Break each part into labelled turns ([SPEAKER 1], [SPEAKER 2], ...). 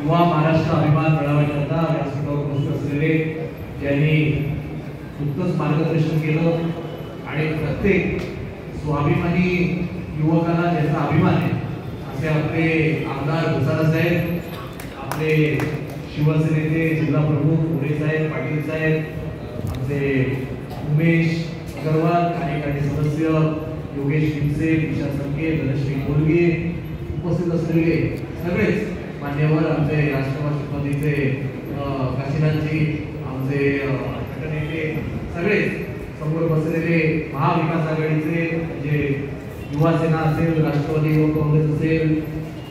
[SPEAKER 1] युवा महाराष्ट्र अभिमान मेळाव्याकरता व्यासपीठावर उपस्थित असलेले ज्यांनी नुकतंच मार्गदर्शन केलं आणि प्रत्येक स्वाभिमानी युवकाला ज्याचा अभिमान आहे असे आपले आमदार घोसाळा साहेब, आपले शिवसेनेचे जिल्हा प्रमुख मोरे साहेब, पाटील साहेब, आमचे उमेश अग्रवाल, कार्यकारी सदस्य योगेश खिमसे, दिशा संके, धनश्री कोलगे, उपस्थित असलेले सगळेच मान्यवर, आमचे राष्ट्रवादीचे काशीनाथजी, आमचे गटनेते सगळेच, समोर बसलेले महाविकास आघाडीचे जे युवा सेना असेल, राष्ट्रवादी युवक काँग्रेस असेल,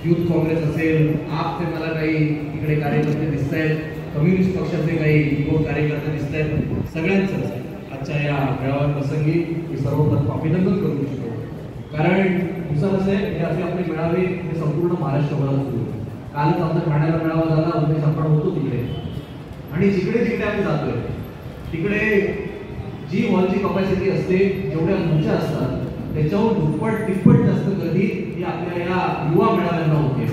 [SPEAKER 1] युथ काँग्रेस असेल, आपचे मला काही इकडे कार्यकर्ते दिसत आहेत, कम्युनिस्ट पक्षाचे काही युवक कार्यकर्ते दिसत आहेत, सगळ्यांचं आजच्या या मेळाव्या प्रसंगी मी सर्वप्रथम अभिनंदन करू इच्छितो. कारण दुसरं असं आहे हे असे आपले मेळावे हे संपूर्ण महाराष्ट्रभरात सुरू होते. कालच आमचा ठाण्याला मेळावा झाला, उमेश आपण होतो तिकडे, आणि जिकडे जिकडे आम्ही जातोय तिकडे जी हॉलची कपॅसिटी असते, जेवढ्या खुर्च्या असतात त्याच्यावर दुप्पट तिप्पट जास्त गर्दी ही आपल्या या युवा मेळाव्यांना होते.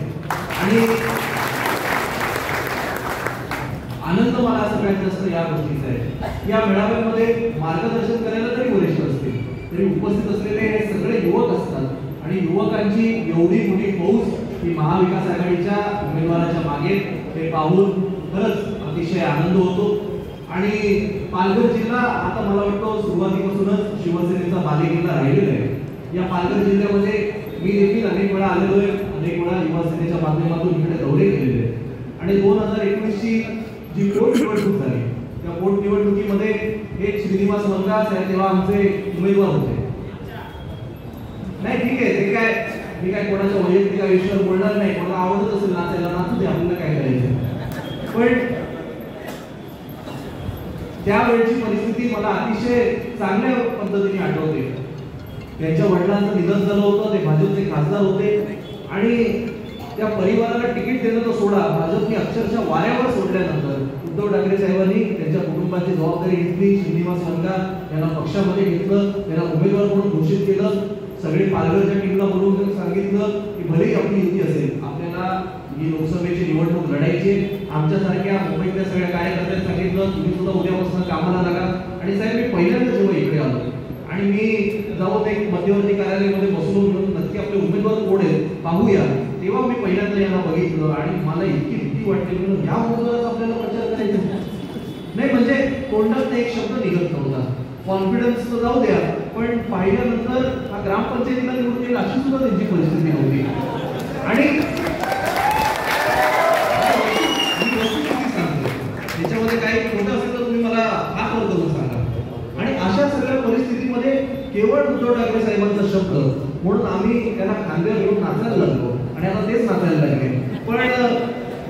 [SPEAKER 1] आणि आनंद मला सगळ्यात जास्त या गोष्टीचा आहे. या मेळाव्यामध्ये मार्गदर्शन करायला जरी वरिष्ठ असतील तरी उपस्थित असलेले हे सगळे युवक असतात आणि युवकांची एवढी मोठी फौज ही महाविकास आघाडीच्या उमेदवाराच्या मागे ते पाहून खरंच अतिशय आनंद होतो. आणि पालघर जिल्हा आता मला वाटतं सुरुवातीपासूनच शिवसेनेचा बालेकिल्ला राहिलेला आहे. या पालघर जिल्ह्यामध्ये मी देखील अनेक वेळा आलेलो आहे, अनेक वेळा युवा सेनेच्या माध्यमातून इकडे दौरे केलेले आहेत. आणि 2019ची जी पोटनिवडणूक झाली त्या पोटनिवडणुकीमध्ये एक श्रीनिवास वनगा साहेब तेव्हा आमचे उमेदवार होते. नाही ठीक आहे, ते काय मी काय कोणाच्या वैयक्तिक आयुष्यावर बोलणार नाही, कोणाला आवडत असेल नाचायला नाचू दे, आपल्याला काय करायचं. पण त्यावेळची परिस्थिती मला अतिशय चांगल्या पद्धतीने आठवते. त्यांच्या वडिलांचं निधन झालं होतं, ते भाजपचे खासदार होते आणि त्या परिवाराला तिकीट देणं तर सोडा, भाजपने अक्षरशः वाऱ्यावर सोडल्यानंतर उद्धव ठाकरे साहेबांनी त्यांच्या कुटुंबाची जबाबदारी घेतली. श्रीनिवास वनगा यांना पक्षामध्ये घेतलं, त्यांना उमेदवार म्हणून घोषित केलं. सगळे पालघरच्या टीमला बोलवून सांगितलं की भलेही आपली युती असेल, आपल्याला ही लोकसभेची निवडणूक लढायची. आमच्यासारख्या मुंबईतल्या सगळ्या कार्यकर्त्यांनी सांगितलं तुम्ही सुद्धा उद्यापासून कामाला लागा. आणि साहेब मी पहिल्यांदा जेव्हा इकडे आलो आणि मी जाऊन एक मध्यवर्ती कार्यालयामध्ये बसलो, म्हणून नक्की आपले उमेदवार कोण आहेत पाहूया, तेव्हा मी पहिल्यांदा यांना बघितलं आणि मला इतकी भीती वाटली, म्हणून या उमेदवाराचा आपल्याला प्रचार करायचा नाही. म्हणजे तोंडात एक शब्द निघत नव्हता. कॉन्फिडन्स तर जाऊ द्या, पण पाहिल्यानंतर हा ग्रामपंचायतीला निवडून येईल अशी सुद्धा त्यांची परिस्थिती नव्हती. आणि त्याच्यामध्ये काही खोटं असेल तर तुम्ही मला हात वर करून सांगा. आणि अशा सगळ्या परिस्थितीमध्ये केवळ उद्धव ठाकरे साहेबांचा शब्द म्हणून आम्ही त्यांना खांद्यावर घेऊन नाचायला लागलो आणि आता तेच नाचायला लागले. पण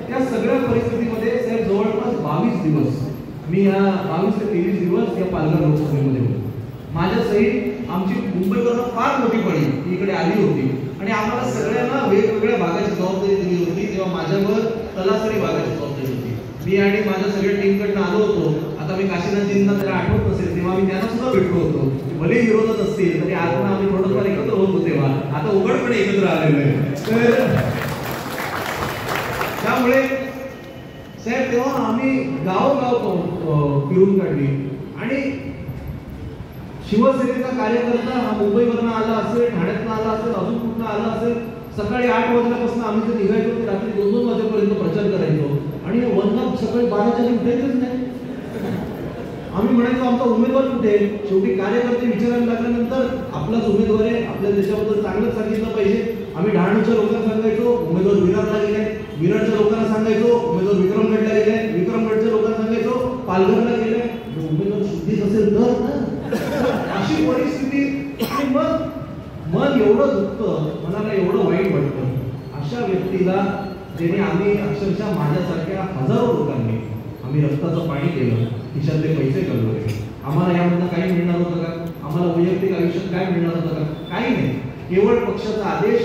[SPEAKER 1] त्या सगळ्या परिस्थितीमध्ये साहेब जवळपास 22 दिवस मी या 22 ते 23 दिवस या पालघर लोकसभेमध्ये होतो. माझ्या सहित आमची मुंबईवरून फार मोठी पडी ती इकडे आली होती आणि आम्हाला सगळ्यांना वेगवेगळ्या भागाची जबाबदारी दिली होती. तेव्हा माझ्यावर तलासरी भागाची जबाबदारी होती. मी आणि माझ्या सगळ्या टीमकडनं आलो होतो. आता मी काशीनाथजींना त्याला आठवत नसेल तेव्हा मी त्यांना सुद्धा भेटलो होतो. भले विरोधात असतील तरी आज पण आम्ही थोडंफार एकत्र होतो. तेव्हा आता उघडपणे एकत्र आलेलो आहे. तर त्यामुळे साहेब तेव्हा आम्ही गावोगाव फिरून काढली आणि शिवसेनेचा कार्यकर्ता हा मुंबईवरनं आला असेल, ठाण्यातनं आला असेल, अजून कुठनं आला असेल, सकाळी 8 वाजल्यापासून आम्ही जर निघायचो ते रात्री 2-2 वाजेपर्यंत प्रचार करायचो आणि वनगा सकाळी 12च्या आधी उठायचंच नाही. आम्ही म्हणायचो आमचा उमेदवार कुठे. शेवटी कार्यकर्ते विचारायला लागल्यानंतर आपलाच उमेदवार आहे, आपल्या देशाबद्दल चांगलंच सांगितलं पाहिजे. आम्ही डहाणूच्या लोकांना सांगायचो उमेदवार विरारला गेले, विरारच्या लोकांना सांगायचो उमेदवार विक्रमगडला गेले, विक्रमगडच्या लोकांना सांगायचो पालघरला गेले. उमेदवार शुद्धीच असेल तर ना, अशी परिस्थिती. आणि मग मन एवढं दुखतं, मनाला एवढं वाईट वाटतं. अशा व्यक्तीला ज्याने आम्ही अक्षरशः माझ्यासारख्या हजारो लोकांनी आम्ही रक्ताचं पाणी केलं, खिशातले पैसे घालवले. आम्हाला यामधनं काही मिळणार होतं का? आम्हाला वैयक्तिक आयुष्यात काय मिळणार होतं का? काही नाही. केवळ पक्षाचा आदेश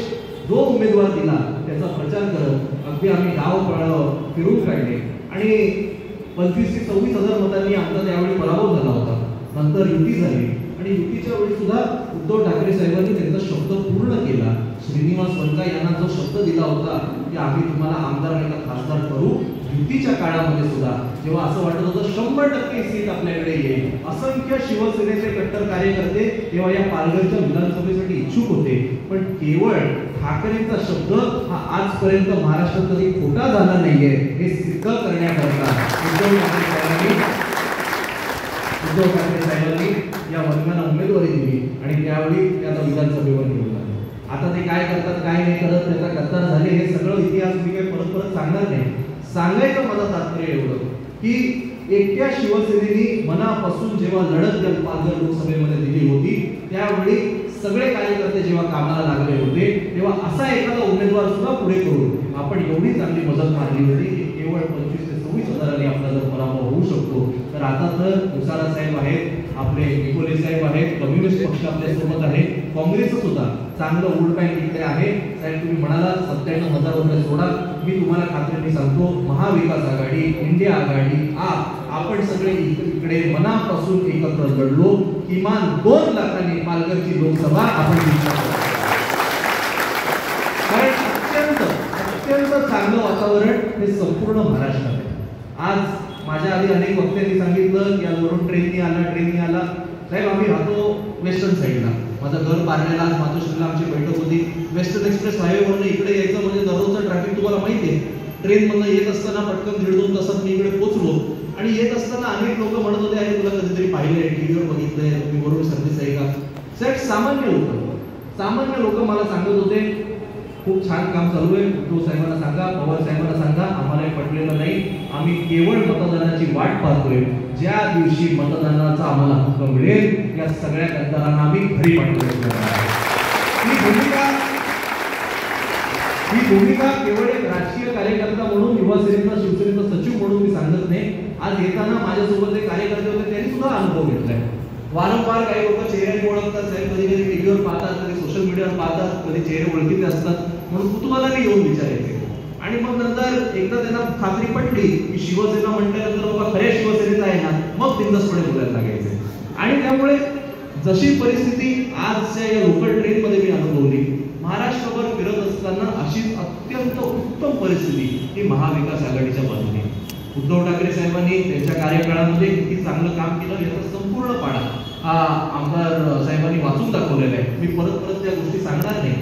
[SPEAKER 1] जो उमेदवार दिला त्याचा प्रचार करत अगदी आम्ही गाव फिरून काढले आणि 25,000 ते 26,000 मतांनी आमचा त्यावेळी पराभव झाला होता. नंतर युती झाली आणि युतीच्या वेळी सुद्धा उद्धव ठाकरे साहेबांनी त्यांचा शब्द पूर्ण केला. श्रीनिवास वनगा यांना जो शब्द दिला होता की आम्ही तुम्हाला आमदार आणि खासदार करू युतीच्या काळामध्ये सुद्धा जेव्हा असं वाटत होतं 100% सीट आपल्याकडे येईल, असंख्य शिवसेनेचे कट्टर कार्यकर्ते तेव्हा या पालघरच्या विधानसभेसाठी इच्छुक होते, पण केवळ ठाकरेंचा शब्द हा आजपर्यंत महाराष्ट्रात कधी खोटा झाला नाहीये हे सिद्ध करण्याकरता उद्धव ठाकरे साहेबांनी या वर्गाला उमेदवारी दिली आणि त्यावेळी त्या विधानसभेवर निवडून आले. आता ते काय करतात काय नाही करत, त्याचा गद्दार झाले हे सगळं इतिहास मी काही परत परत सांगणार नाही. सांगायचं मला तात्पर्य एवढं की एकट्या शिवसेनेनी मनापासून जेव्हा लढत पालघर लोकसभेमध्ये दिली होती त्यावेळी सगळे कार्यकर्ते जेव्हा कामाला लागले होते तेव्हा असा एखादा उमेदवार सुद्धा पुढे करून आपण एवढी चांगली मदत मारली होती की केवळ 25 ते 26 हजारांनी आपला जर पराभव होऊ शकतो. तर आता तर उसारा साहेब आहेत, आपले निकोले साहेब आहेत, कम्युनिस्ट पक्ष आपल्या सोबत आहे, काँग्रेस सुद्धा चांगलं वोट बँक इकडे आहे. साहेब तुम्ही म्हणाला 97,000 रुपये सोडा, मी तुम्हाला खात्रीने सांगतो महाविकास आघाडी, इंडिया आघाडी, आपण सगळे इकडे मनापासून एकत्र लढलो, किमान 2 लाखांनी पालघरची लोकसभा आपण जिंकणार. कारण अत्यंत चांगलं वातावरण हे संपूर्ण महाराष्ट्रात आहे. आज माझ्या आधी अनेक वक्त्यांनी सांगितलं की यावरून ट्रेननी आला. साहेब आम्ही राहतो वेस्टर्न साईडला, माझं घर पारनेला, मातोश्रीला आमची बैठक होती. वेस्टर्न एक्सप्रेस हायवेवरून इकडे यायचं म्हणजे दररोजचं ट्रॅफिक तुम्हाला माहिती आहे. ट्रेनमधनं येत असताना पटकन 1.5-2 तासात मी इकडे पोहोचलो आणि येत असताना अनेक लोक म्हणत होते अरे तुला कधीतरी पाहिलंय, टीव्हीवर बघितलंय, तुम्ही वरून सर्व्हिस आहे का. साहेब सामान्य लोक मला सांगत होते खूप छान काम चालू आहे, उद्धव साहेबांना सांगा, पवार साहेबांना सांगा, आम्हाला पटलेलं नाही, आम्ही केवळ मतदानाची वाट पाहतोय, ज्या दिवशी मतदानाचा आम्हाला हक्क मिळेल या सगळ्या गद्दारांना आम्ही घरी पाठवणार. ही भूमिका केवळ एक राजकीय कार्यकर्ता म्हणून, युवा सेनेचा शिवसेनेचा सचिव म्हणून मी सांगत नाही. आज येताना माझ्यासोबत जे कार्यकर्ते होते त्यांनी सुद्धा अनुभव घेतलाय. वारंवार काही लोक चेहऱ्याने ओळखतात, साहेब कधी कधी टीव्हीवर पाहतात, कधी सोशल मीडियावर पाहतात, कधी चेहरे ओळखीचे असतात म्हणून कुतूहलाने येऊन विचारायचे. आणि मग नंतर एकदा त्यांना खात्री पटली की शिवसेना म्हटल्यानंतर बाबा खऱ्या शिवसेनेचा आहे ना, मग बिनधास्तपणे बोलायला लागायचे. आणि त्यामुळे जशी परिस्थिती आजच्या या लोकल ट्रेनमध्ये मी अनुभवली, महाराष्ट्रभर फिरत असताना अशीच अत्यंत उत्तम परिस्थिती ही महाविकास आघाडीच्या बाजूने. उद्धव ठाकरे साहेबांनी त्यांच्या कार्यकाळामध्ये किती चांगलं काम केलं याचा संपूर्ण पाढा आमदार साहेबांनी वाचून दाखवलेला आहे. मी परत त्या गोष्टी सांगणार नाही,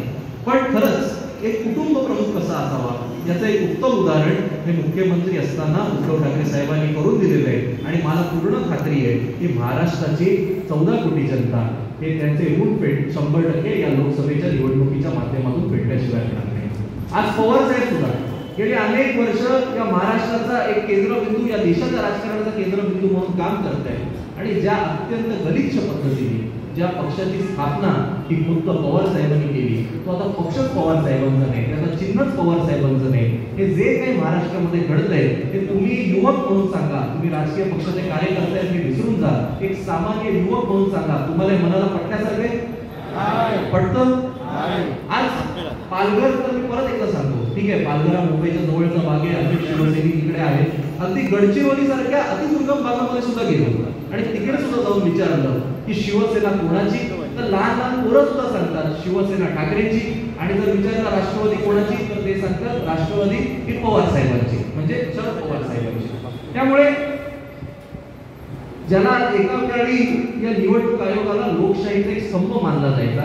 [SPEAKER 1] पण खरंच एक कुटुंब प्रमुख कसा असावा याचं एक उत्तम उदाहरण हे मुख्यमंत्री असताना उद्धव ठाकरे साहेबांनी करून दिलेलं आहे. आणि मला पूर्ण खात्री आहे की महाराष्ट्राची 14 कोटी जनता हे त्यांचे ऋण फेड 100% या लोकसभेच्या निवडणुकीच्या माध्यमातून फेडल्याशिवाय राहणार नाही. आज पवार साहेब सुद्धा गेली अनेक वर्ष या महाराष्ट्राचा एक केंद्रबिंदू, या देशाच्या राजकारणाचा केंद्रबिंदू म्हणून काम करत आहे. आणि ज्या अत्यंत गलिच्छ पद्धतीने ज्या पक्षाची स्थापना ही खुद्द पवार साहेबांनी केली, तो आता पक्षच पवार साहेबांचा नाही, त्याचं चिन्हच पवार साहेबांचं नाही. हे जे काही महाराष्ट्रामध्ये घडतंय ते तुम्ही युवक म्हणून सांगा, तुम्ही राजकीय पक्षाचे कार्यकर्ते आहेत हे विसरून जा, एक सामान्य युवक म्हणून सांगा, तुम्हाला मनाला पटण्यासारखे पटतं. आज पालघर तर मी परत एकदा सांगतो, ठीक आहे पालघर हा मुंबईच्या जवळचा भाग आहे, अनेक शिवसैनिक इकडे आहेत, अगदी गडचिरोली सारख्या अतिदुर्गम भागामध्ये सुद्धा गेलो आणि तिकडे सुद्धा जाऊन विचारलं की शिवसेना कोणाची, तर लहान पोरं सुद्धा सांगतात शिवसेना ठाकरेंची. आणि जर विचारलं राष्ट्रवादी कोणाची, तर ते सांगतात राष्ट्रवादी ही पवार साहेबांची, म्हणजे शरद पवार साहेबांची. त्यामुळे ज्याला एका वेळी या निवडणूक आयोगाला लोकशाहीचा एक स्तंभ मानला जायचा